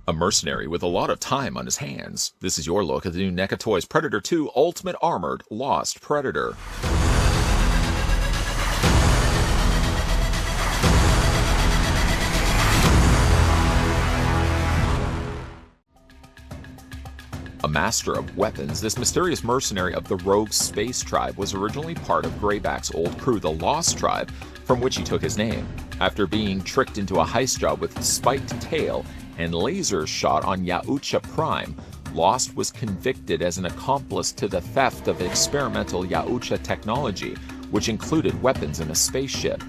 A mercenary with a lot of time on his hands. This is your look at the new NECA Toys Predator 2 Ultimate Armored Lost Predator. A master of weapons, this mysterious mercenary of the Rogue Space Tribe was originally part of Greyback's old crew, the Lost Tribe, from which he took his name. After being tricked into a heist job with spiked tail and laser shot on Yautja Prime, Lost was convicted as an accomplice to the theft of experimental Yautja technology, which included weapons in a spaceship.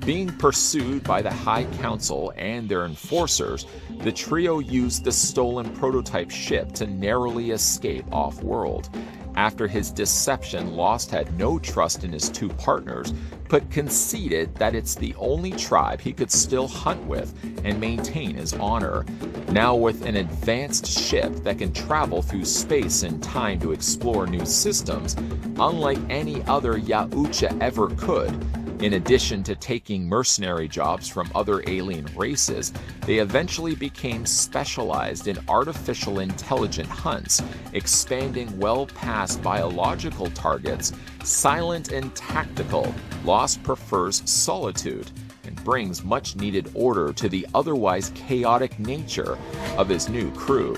Being pursued by the High Council and their enforcers, the trio used the stolen prototype ship to narrowly escape off-world. After his deception, Lost had no trust in his two partners, but conceded that it's the only tribe he could still hunt with and maintain his honor. Now with an advanced ship that can travel through space and time to explore new systems, unlike any other Yautja ever could, in addition to taking mercenary jobs from other alien races, they eventually became specialized in artificial intelligent hunts, expanding well past biological targets. Silent and tactical, Lost prefers solitude and brings much needed order to the otherwise chaotic nature of his new crew.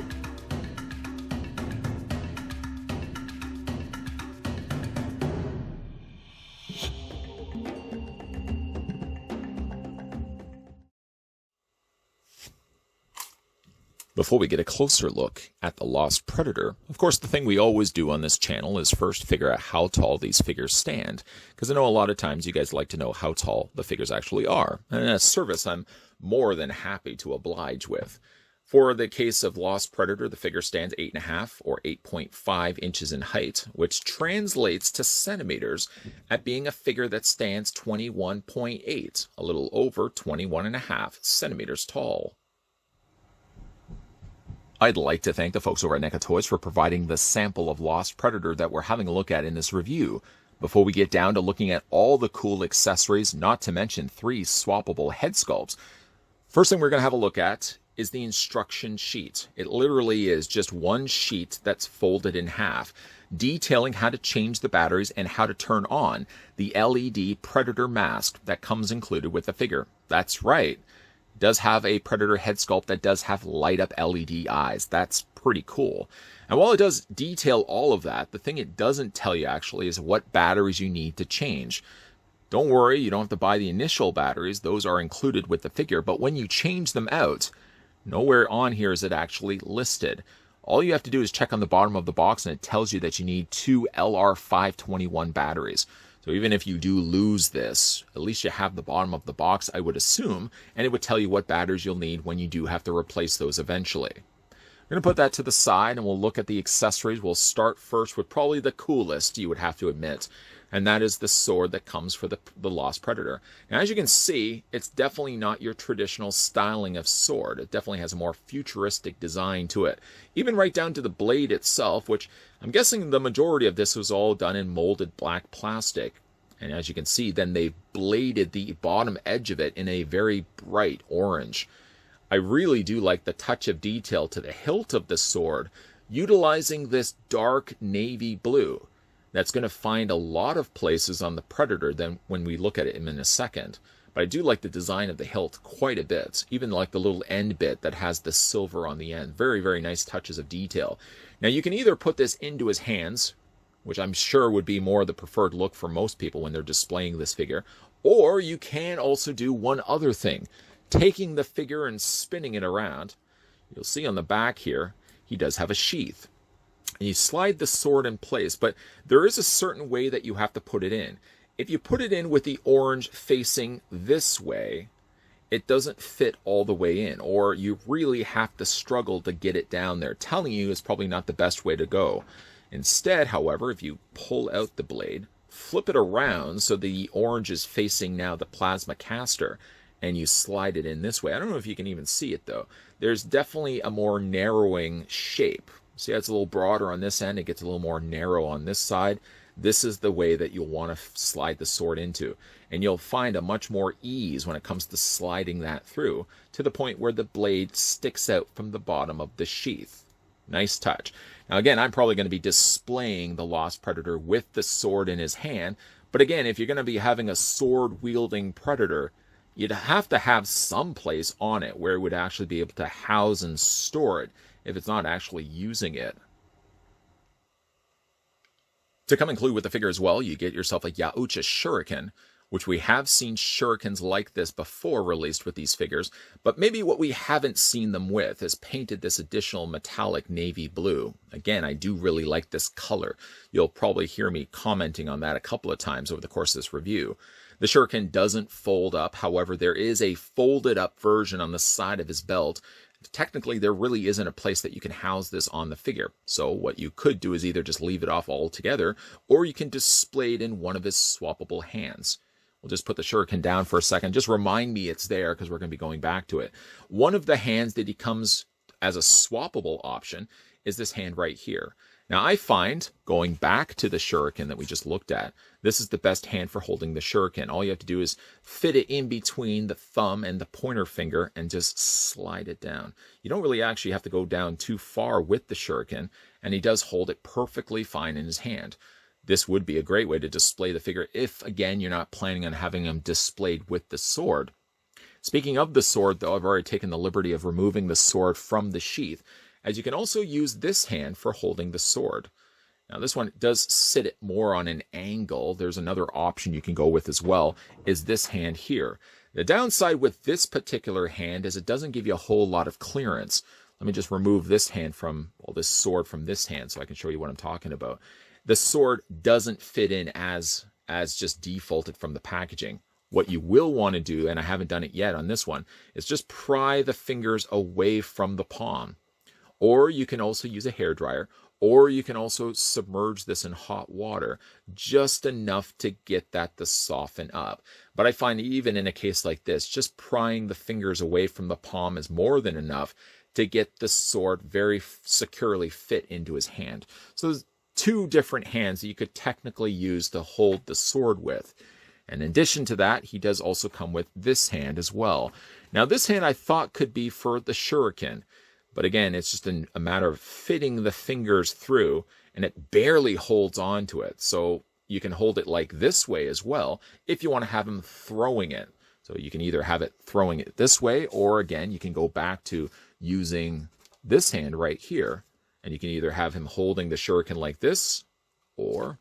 Before we get a closer look at the Lost Predator, of course the thing we always do on this channel is first figure out how tall these figures stand, because I know a lot of times you guys like to know how tall the figures actually are, and a service I'm more than happy to oblige with. For the case of Lost Predator, the figure stands 8.5 or 8.5 inches in height, which translates to centimeters at being a figure that stands 21.8, a little over 21.5 centimeters tall. I'd like to thank the folks over at NECA Toys for providing the sample of Lost Predator that we're having a look at in this review. Before we get down to looking at all the cool accessories, not to mention 3 swappable head sculpts, first thing we're going to have a look at is the instruction sheet. It literally is just one sheet that's folded in half, detailing how to change the batteries and how to turn on the LED Predator mask that comes included with the figure. That's right. Does have a Predator head sculpt that does have light up LED eyes. That's pretty cool. And while it does detail all of that, the thing it doesn't tell you actually is what batteries you need to change. Don't worry, you don't have to buy the initial batteries. Those are included with the figure. But when you change them out, nowhere on here is it actually listed. All you have to do is check on the bottom of the box and it tells you that you need 2 LR521 batteries. So even if you do lose this, at least you have the bottom of the box, I would assume, and it would tell you what batteries you'll need when you do have to replace those eventually. We're going to put that to the side and we'll look at the accessories. We'll start first with probably the coolest, you would have to admit, and that is the sword that comes for the Lost Predator. Now, as you can see, it's definitely not your traditional styling of sword. It definitely has a more futuristic design to it, even right down to the blade itself, which I'm guessing the majority of this was all done in molded black plastic. And as you can see, then they've bladed the bottom edge of it in a very bright orange. I really do like the touch of detail to the hilt of the sword, utilizing this dark navy blue. That's going to find a lot of places on the Predator than when we look at it in a second. But I do like the design of the hilt quite a bit. Even like the little end bit that has the silver on the end. Very, very nice touches of detail. Now you can either put this into his hands, which I'm sure would be more the preferred look for most people when they're displaying this figure. Or you can also do one other thing. Taking the figure and spinning it around. You'll see on the back here, he does have a sheath. And you slide the sword in place, but there is a certain way that you have to put it in. If you put it in with the orange facing this way, it doesn't fit all the way in, or you really have to struggle to get it down there. Telling you is probably not the best way to go. Instead, however, if you pull out the blade, flip it around so the orange is facing now the plasma caster, and you slide it in this way. I don't know if you can even see it though. There's definitely a more narrowing shape. See how it's a little broader on this end, it gets a little more narrow on this side. this is the way that you'll want to slide the sword into. And you'll find a much more ease when it comes to sliding that through, to the point where the blade sticks out from the bottom of the sheath. Nice touch. Now again, I'm probably going to be displaying the Lost Predator with the sword in his hand, but again, if you're going to be having a sword-wielding Predator, you'd have to have some place on it where it would actually be able to house and store it if it's not actually using it. To come include with the figure as well, you get yourself a Yaucha Shuriken, which we have seen shurikens like this before released with these figures, but maybe what we haven't seen them with is painted this additional metallic navy blue. Again, I do really like this color. You'll probably hear me commenting on that a couple of times over the course of this review. The shuriken doesn't fold up, however, there is a folded up version on the side of his belt. Technically, there really isn't a place that you can house this on the figure. So what you could do is either just leave it off altogether, or you can display it in one of his swappable hands. We'll just put the shuriken down for a second. Just remind me it's there because we're going to be going back to it. One of the hands that he comes as a swappable option is this hand right here. Now I find, going back to the shuriken that we just looked at, this is the best hand for holding the shuriken. All you have to do is fit it in between the thumb and the pointer finger and just slide it down. You don't really actually have to go down too far with the shuriken, and he does hold it perfectly fine in his hand. This would be a great way to display the figure if, again, you're not planning on having him displayed with the sword. Speaking of the sword, though, I've already taken the liberty of removing the sword from the sheath, as you can also use this hand for holding the sword. Now, this one does sit it more on an angle. There's another option you can go with as well, is this hand here. The downside with this particular hand is it doesn't give you a whole lot of clearance. Let me just remove this hand from, well, this sword from this hand so I can show you what I'm talking about. The sword doesn't fit in as just defaulted from the packaging. What you will want to do, and I haven't done it yet on this one, is just pry the fingers away from the palm. Or you can also use a hairdryer, or you can also submerge this in hot water, just enough to get that to soften up. But I find even in a case like this, just prying the fingers away from the palm is more than enough to get the sword very securely fit into his hand. So there's two different hands that you could technically use to hold the sword with. And in addition to that, he does also come with this hand as well. Now this hand I thought could be for the shuriken, but again, it's just a matter of fitting the fingers through, and it barely holds on to it. So you can hold it like this way as well if you want to have him throwing it. So you can either have it throwing it this way, or again, you can go back to using this hand right here. And you can either have him holding the shuriken like this, or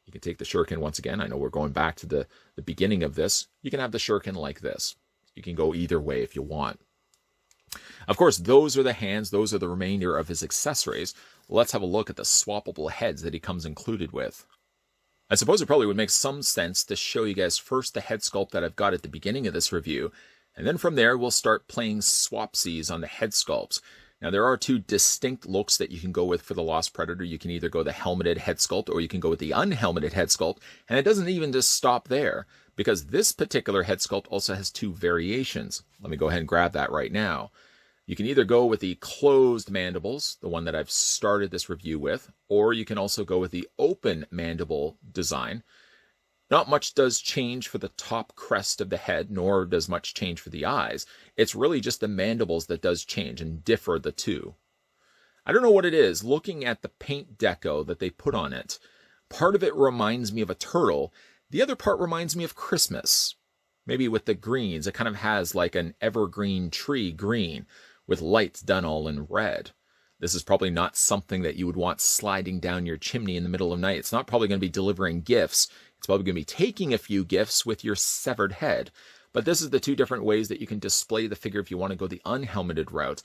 you can take the shuriken once again. I know we're going back to the beginning of this. You can have the shuriken like this. You can go either way if you want. Of course, those are the hands. Those are the remainder of his accessories. Let's have a look at the swappable heads that he comes included with. I suppose it probably would make some sense to show you guys first the head sculpt that I've got at the beginning of this review. And then from there, we'll start playing swapsies on the head sculpts. Now, there are two distinct looks that you can go with for the Lost Predator. You can either go the helmeted head sculpt, or you can go with the unhelmeted head sculpt. And it doesn't even just stop there, because this particular head sculpt also has two variations. Let me go ahead and grab that right now. You can either go with the closed mandibles, the one that I've started this review with, or you can also go with the open mandible design. Not much does change for the top crest of the head, nor does much change for the eyes. It's really just the mandibles that does change and differ the two. I don't know what it is. Looking at the paint deco that they put on it, part of it reminds me of a turtle. The other part reminds me of Christmas. Maybe with the greens, it kind of has like an evergreen tree green with lights done all in red. This is probably not something that you would want sliding down your chimney in the middle of the night. It's not probably going to be delivering gifts. It's probably going to be taking a few gifts with your severed head. But this is the two different ways that you can display the figure if you want to go the unhelmeted route.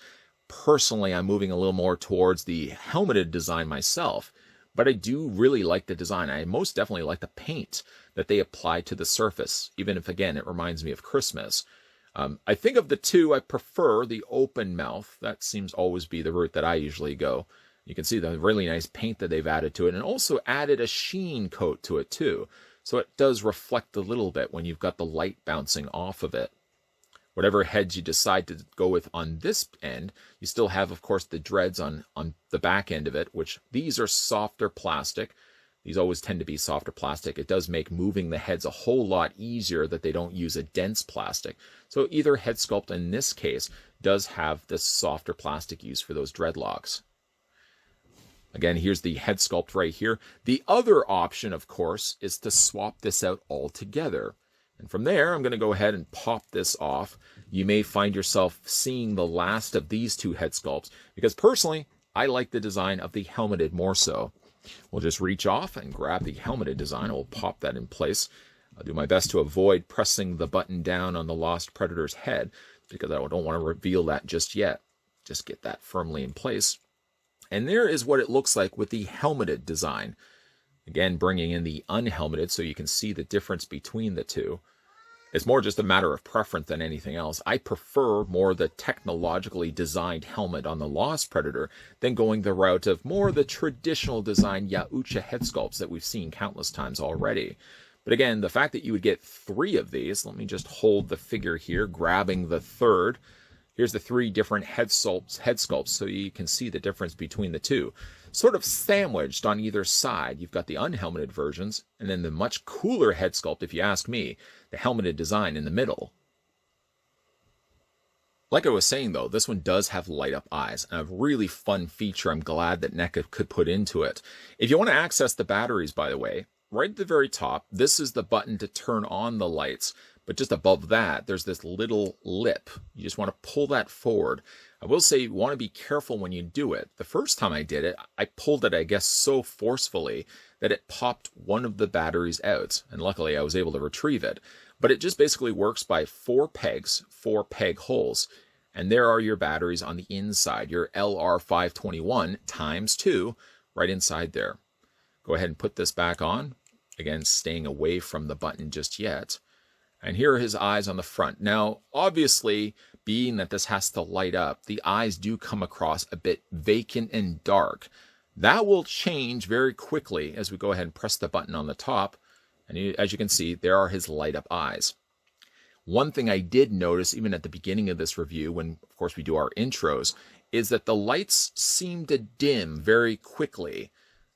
Personally, I'm moving a little more towards the helmeted design myself. But I do really like the design. I most definitely like the paint that they apply to the surface, even if, again, it reminds me of Christmas. I think of the two, I prefer the open mouth. That seems always be the route that I usually go. You can see the really nice paint that they've added to it, and also added a sheen coat to it too. So it does reflect a little bit when you've got the light bouncing off of it. Whatever heads you decide to go with on this end, you still have, of course, the dreads on the back end of it, which these are softer plastic. These always tend to be softer plastic. It does make moving the heads a whole lot easier that they don't use a dense plastic. So either head sculpt in this case does have this softer plastic used for those dreadlocks. Again, here's the head sculpt right here. The other option, of course, is to swap this out altogether. And from there, I'm going to go ahead and pop this off. You may find yourself seeing the last of these two head sculpts, because personally, I like the design of the helmeted more so. We'll just reach off and grab the helmeted design. We'll pop that in place. I'll do my best to avoid pressing the button down on the Lost Predator's head, because I don't want to reveal that just yet. Just get that firmly in place. And there is what it looks like with the helmeted design. Again, bringing in the unhelmeted so you can see the difference between the two. It's more just a matter of preference than anything else. I prefer more the technologically designed helmet on the Lost Predator than going the route of more the traditional design Yaucha head sculpts that we've seen countless times already. But again, the fact that you would get 3 of these, let me just hold the figure here, grabbing the third. Here's the 3 different head sculpts so you can see the difference between the two. Sort of sandwiched on either side, you've got the unhelmeted versions, and then the much cooler head sculpt, if you ask me, the helmeted design in the middle. Like I was saying though, this one does have light up eyes, and a really fun feature I'm glad that NECA could put into it. If you want to access the batteries, by the way, right at the very top, this is the button to turn on the lights. But just above that, there's this little lip. You just want to pull that forward. I will say you want to be careful when you do it. The first time I did it, I pulled it, I guess, so forcefully that it popped one of the batteries out. And luckily, I was able to retrieve it. But it just basically works by 4 pegs, 4 peg holes. And there are your batteries on the inside, your LR521 times 2 right inside there. Go ahead and put this back on. Again, staying away from the button just yet. And here are his eyes on the front. Now, obviously, being that this has to light up, the eyes do come across a bit vacant and dark. That will change very quickly as we go ahead and press the button on the top. And as you can see, there are his light up eyes. One thing I did notice, even at the beginning of this review, when, of course, we do our intros, is that the lights seem to dim very quickly.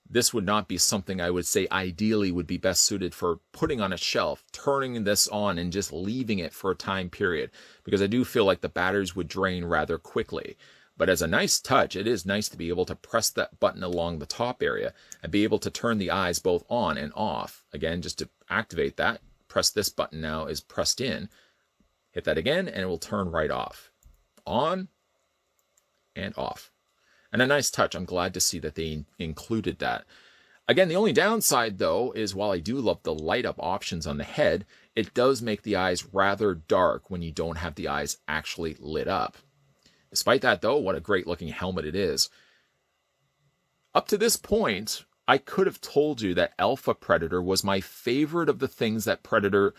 This would not be something I would say ideally would be best suited for putting on a shelf, turning this on and just leaving it for a time period, because I do feel like the batteries would drain rather quickly. But as a nice touch, it is nice to be able to press that button along the top area and be able to turn the eyes both on and off. Again, just to activate that, press this button now is pressed in, hit that again, and it will turn right off. On and off. And a nice touch. I'm glad to see that they included that. Again, the only downside, though, is while I do love the light-up options on the head, it does make the eyes rather dark when you don't have the eyes actually lit up. Despite that, though, what a great-looking helmet it is. Up to this point, I could have told you that Alpha Predator was my favorite of the things that Predator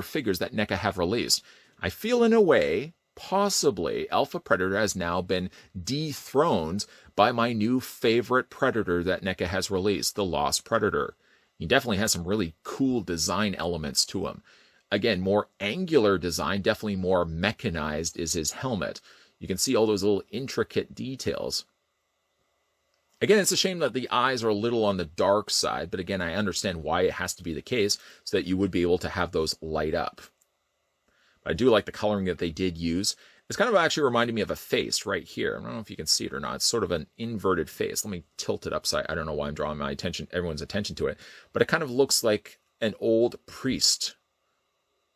figures that NECA have released. I feel, in a way, possibly Alpha Predator has now been dethroned by my new favorite Predator that NECA has released, the Lost Predator. He definitely has some really cool design elements to him. Again, more angular design, definitely more mechanized is his helmet. You can see all those little intricate details. Again, it's a shame that the eyes are a little on the dark side, but again, I understand why it has to be the case, so that you would be able to have those light up. I do like the coloring that they did use. It's kind of actually reminding me of a face right here. I don't know if you can see it or not. It's sort of an inverted face. Let me tilt it upside. I don't know why I'm drawing everyone's attention to it, but it kind of looks like an old priest.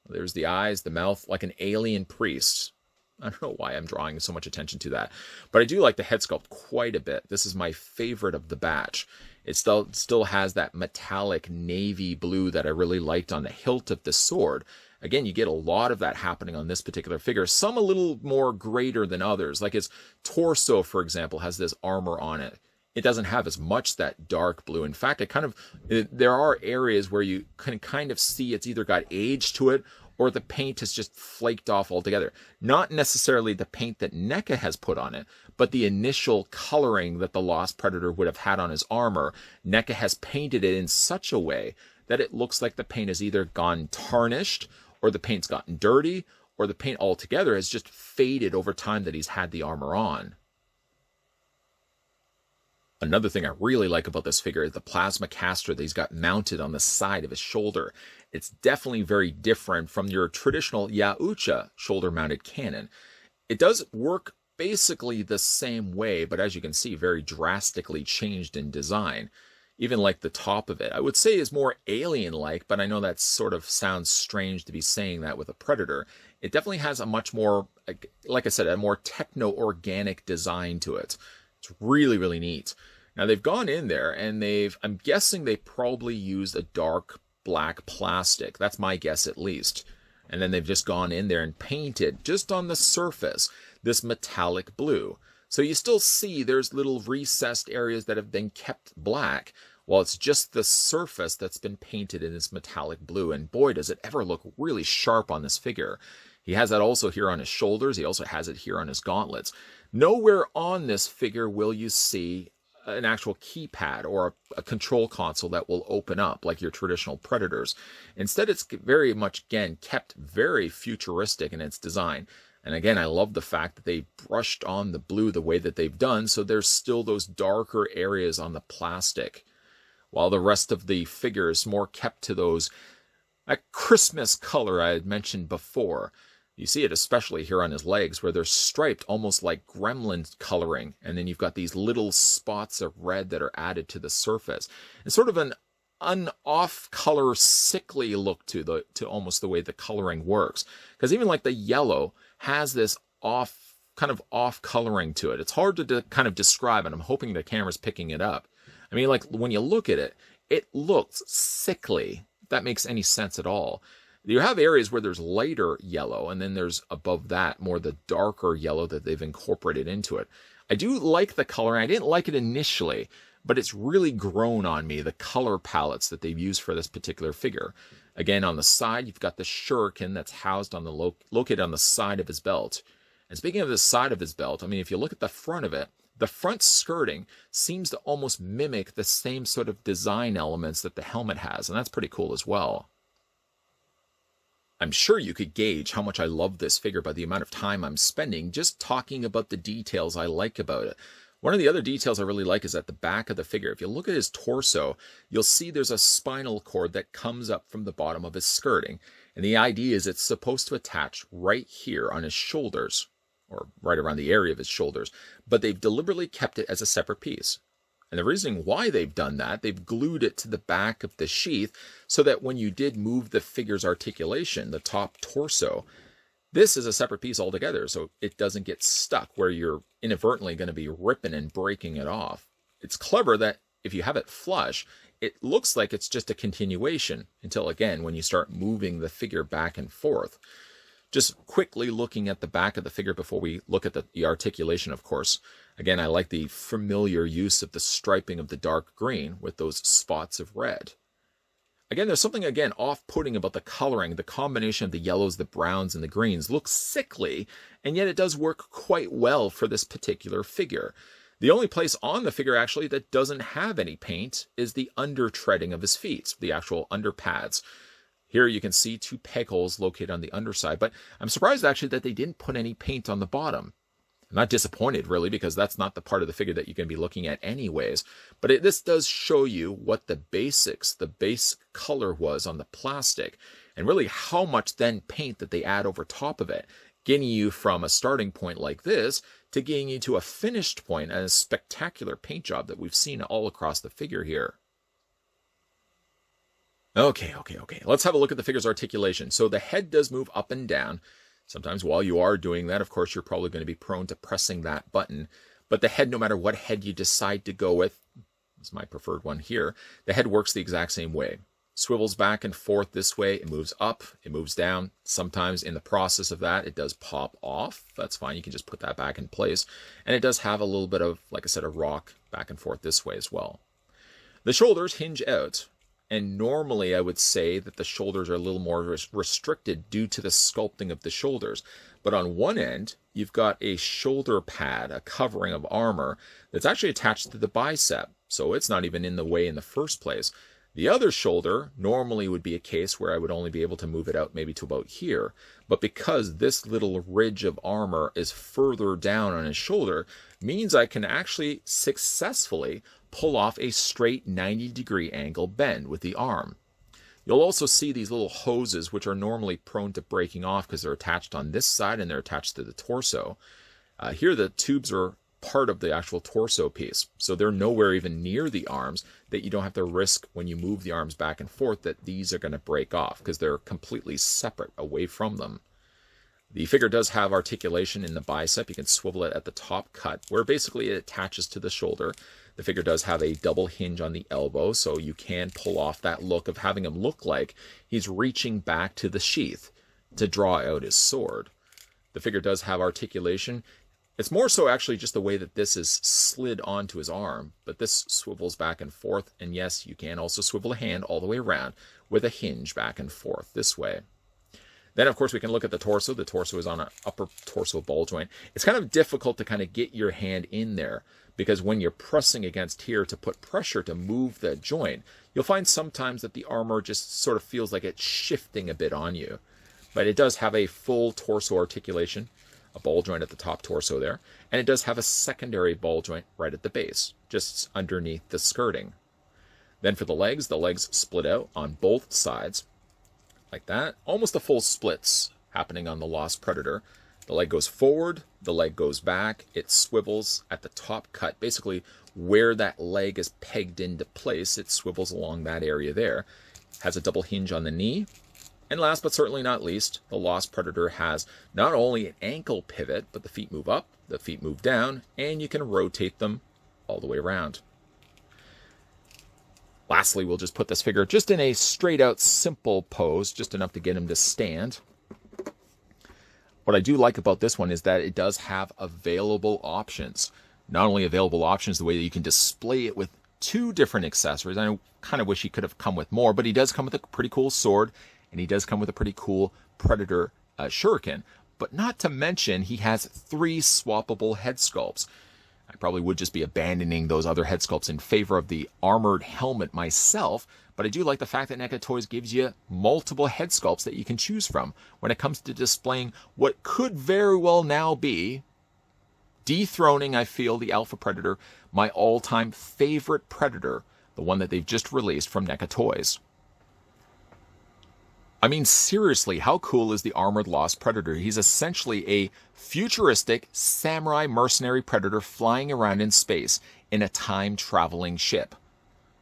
There's the eyes, the mouth, like an alien priest. I don't know why I'm drawing so much attention to that, but I do like the head sculpt quite a bit. This is my favorite of the batch. It still has that metallic navy blue that I really liked on the hilt of the sword. Again, you get a lot of that happening on this particular figure. Some a little more greater than others. Like his torso, for example, has this armor on it. It doesn't have as much that dark blue. In fact, there are areas where you can kind of see it's either got age to it or the paint has just flaked off altogether. Not necessarily the paint that NECA has put on it, but the initial coloring that the Lost Predator would have had on his armor. NECA has painted it in such a way that it looks like the paint has either gone tarnished, or the paint's gotten dirty, or the paint altogether has just faded over time that he's had the armor on. Another thing I really like about this figure is the plasma caster that he's got mounted on the side of his shoulder. It's definitely very different from your traditional Yaucha shoulder-mounted cannon. It does work basically the same way, but as you can see, very drastically changed in design. Even like the top of it, I would say is more alien-like, but I know that sort of sounds strange to be saying that with a Predator. It definitely has a much more, like I said, a more techno-organic design to it. It's really, really neat. Now they've gone in there and I'm guessing they probably used a dark black plastic. That's my guess at least. And then they've just gone in there and painted just on the surface this metallic blue. So you still see there's little recessed areas that have been kept black, while it's just the surface that's been painted in this metallic blue. And boy, does it ever look really sharp on this figure. He has that also here on his shoulders. He also has it here on his gauntlets. Nowhere on this figure will you see an actual keypad or a control console that will open up like your traditional Predators. Instead, it's very much, again, kept very futuristic in its design. And again, I love the fact that they brushed on the blue the way that they've done, so there's still those darker areas on the plastic, while the rest of the figure is more kept to that Christmas color I had mentioned before. You see it especially here on his legs, where they're striped almost like gremlin coloring, and then you've got these little spots of red that are added to the surface. It's sort of an off-color, sickly look to almost the way the coloring works. Because even like the yellow has this kind of off coloring to it. It's hard to kind of describe, and I'm hoping the camera's picking it up. I mean, like when you look at it, it looks sickly, if that makes any sense at all. You have areas where there's lighter yellow, and then there's above that more the darker yellow that they've incorporated into it. I do like the color. I didn't like it initially, but it's really grown on me, the color palettes that they've used for this particular figure. Again, on the side, you've got the Shuriken that's housed on located on the side of his belt. And speaking of the side of his belt, I mean, if you look at the front of it, the front skirting seems to almost mimic the same sort of design elements that the helmet has, and that's pretty cool as well. I'm sure you could gauge how much I love this figure by the amount of time I'm spending just talking about the details I like about it. One of the other details I really like is at the back of the figure. If you look at his torso, you'll see there's a spinal cord that comes up from the bottom of his skirting. And the idea is it's supposed to attach right here on his shoulders, or right around the area of his shoulders. But they've deliberately kept it as a separate piece. And the reason why they've done that, they've glued it to the back of the sheath so that when you did move the figure's articulation, the top torso, this is a separate piece altogether, so it doesn't get stuck where you're inadvertently going to be ripping and breaking it off. It's clever that if you have it flush, it looks like it's just a continuation until, again, when you start moving the figure back and forth. Just quickly looking at the back of the figure before we look at the articulation, of course. Again, I like the familiar use of the striping of the dark green with those spots of red. Again, there's something, again, off-putting about the coloring. The combination of the yellows, the browns, and the greens looks sickly, and yet it does work quite well for this particular figure. The only place on the figure, actually, that doesn't have any paint is the under-treading of his feet, the actual under pads. Here you can see two peg holes located on the underside, but I'm surprised, actually, that they didn't put any paint on the bottom. I'm not disappointed, really, because that's not the part of the figure that you're going to be looking at anyways. But this does show you what the base color was on the plastic, and really how much then paint that they add over top of it, getting you from a starting point like this to getting you to a finished point and a spectacular paint job that we've seen all across the figure here. Okay. Let's have a look at the figure's articulation. So the head does move up and down. Sometimes while you are doing that, of course, you're probably going to be prone to pressing that button. But the head, no matter what head you decide to go with, this is my preferred one here, the head works the exact same way. Swivels back and forth this way, it moves up, it moves down. Sometimes in the process of that, it does pop off. That's fine, you can just put that back in place. And it does have a little bit of, like I said, a rock back and forth this way as well. The shoulders hinge out. And normally I would say that the shoulders are a little more restricted due to the sculpting of the shoulders. But on one end, you've got a shoulder pad, a covering of armor, that's actually attached to the bicep. So it's not even in the way in the first place. The other shoulder normally would be a case where I would only be able to move it out maybe to about here. But because this little ridge of armor is further down on his shoulder, means I can actually successfully pull off a straight 90-degree angle bend with the arm. You'll also see these little hoses, which are normally prone to breaking off because they're attached on this side and they're attached to the torso. Here the tubes are part of the actual torso piece, so they're nowhere even near the arms, that you don't have to risk when you move the arms back and forth that these are going to break off because they're completely separate away from them. The figure does have articulation in the bicep. You can swivel it at the top cut where basically it attaches to the shoulder. The figure does have a double hinge on the elbow, so you can pull off that look of having him look like he's reaching back to the sheath to draw out his sword. The figure does have articulation. It's more so actually just the way that this is slid onto his arm, but this swivels back and forth, and yes, you can also swivel a hand all the way around with a hinge back and forth this way. Then, of course, we can look at the torso. The torso is on an upper torso ball joint. It's kind of difficult to kind of get your hand in there because when you're pressing against here to put pressure to move the joint, you'll find sometimes that the armor just sort of feels like it's shifting a bit on you. But it does have a full torso articulation, a ball joint at the top torso there, and it does have a secondary ball joint right at the base, just underneath the skirting. Then for the legs split out on both sides, like that. Almost a full splits happening on the Lost Predator. The leg goes forward, the leg goes back, it swivels at the top cut. Basically, where that leg is pegged into place, it swivels along that area there. Has a double hinge on the knee. And last but certainly not least, the Lost Predator has not only an ankle pivot, but the feet move up, the feet move down, and you can rotate them all the way around. Lastly, we'll just put this figure just in a straight out simple pose, just enough to get him to stand. What I do like about this one is that it does have available options. Not only available options, the way that you can display it with 2 different accessories. I kind of wish he could have come with more, but he does come with a pretty cool sword, and he does come with a pretty cool Predator Shuriken. But not to mention, he has 3 swappable head sculpts. I probably would just be abandoning those other head sculpts in favor of the armored helmet myself, but I do like the fact that NECA Toys gives you multiple head sculpts that you can choose from when it comes to displaying what could very well now be dethroning, I feel, the Alpha Predator, my all-time favorite Predator, the one that they've just released from NECA Toys. I mean, seriously, how cool is the Armored Lost Predator? He's essentially a futuristic samurai mercenary predator flying around in space in a time-traveling ship.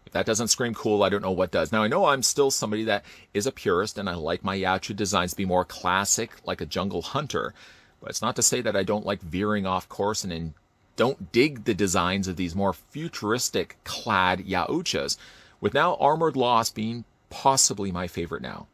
If that doesn't scream cool, I don't know what does. Now, I know I'm still somebody that is a purist, and I like my Yautja designs to be more classic, like a jungle hunter. But it's not to say that I don't like veering off course and don't dig the designs of these more futuristic clad Yautjas, with now Armored Lost being possibly my favorite now.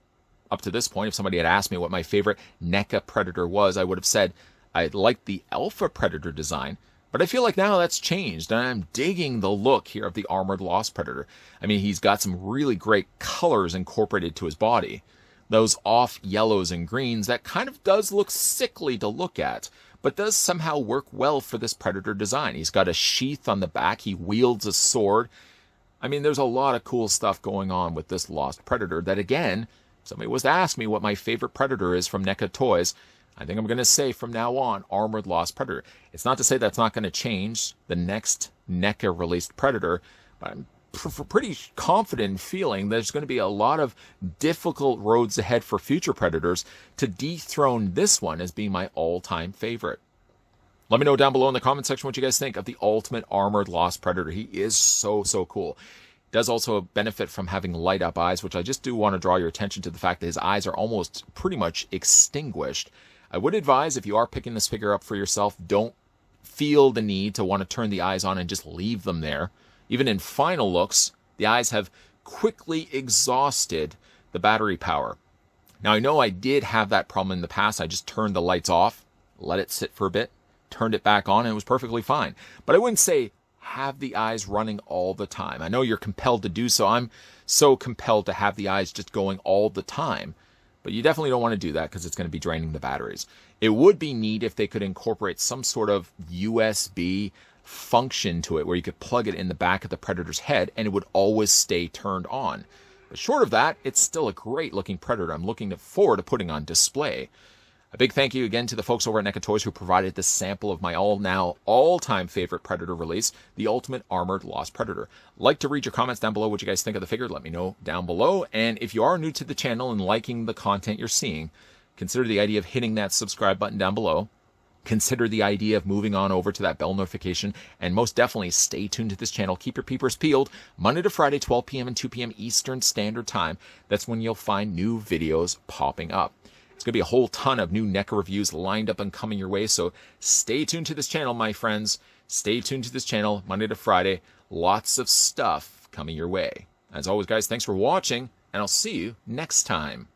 Up to this point, if somebody had asked me what my favorite NECA Predator was, I would have said I liked the Alpha Predator design, but I feel like now that's changed, and I'm digging the look here of the Armored Lost Predator. I mean, he's got some really great colors incorporated to his body. Those off yellows and greens, that kind of does look sickly to look at, but does somehow work well for this Predator design. He's got a sheath on the back, he wields a sword. I mean, there's a lot of cool stuff going on with this Lost Predator that, again, somebody was to ask me what my favorite Predator is from NECA Toys, I think I'm going to say from now on, Armored Lost Predator. It's not to say that's not going to change the next NECA released Predator, but I'm pretty confident in feeling there's going to be a lot of difficult roads ahead for future Predators to dethrone this one as being my all-time favorite. Let me know down below in the comment section what you guys think of the ultimate Armored Lost Predator. He is so cool. Does also benefit from having light up eyes, which I just do want to draw your attention to the fact that his eyes are almost pretty much extinguished. I would advise, if you are picking this figure up for yourself, don't feel the need to want to turn the eyes on and just leave them there. Even in final looks, the eyes have quickly exhausted the battery power. Now, I know I did have that problem in the past. I just turned the lights off, let it sit for a bit, turned it back on, and it was perfectly fine. But I wouldn't say have the eyes running all the time. I know you're compelled to do so. I'm so compelled to have the eyes just going all the time. But you definitely don't want to do that because it's going to be draining the batteries. It would be neat if they could incorporate some sort of USB function to it where you could plug it in the back of the Predator's head and it would always stay turned on. But short of that, it's still a great looking Predator I'm looking forward to putting on display. A big thank you again to the folks over at NECA Toys who provided this sample of my all-time favorite Predator release, the Ultimate Armored Lost Predator. Like to read your comments down below what you guys think of the figure. Let me know down below. And if you are new to the channel and liking the content you're seeing, consider the idea of hitting that subscribe button down below. Consider the idea of moving on over to that bell notification, and most definitely stay tuned to this channel. Keep your peepers peeled. Monday to Friday, 12 p.m. and 2 p.m. Eastern Standard Time. That's when you'll find new videos popping up. It's going to be a whole ton of new NECA reviews lined up and coming your way, so stay tuned to this channel, my friends. Stay tuned to this channel Monday to Friday. Lots of stuff coming your way. As always, guys, thanks for watching, and I'll see you next time.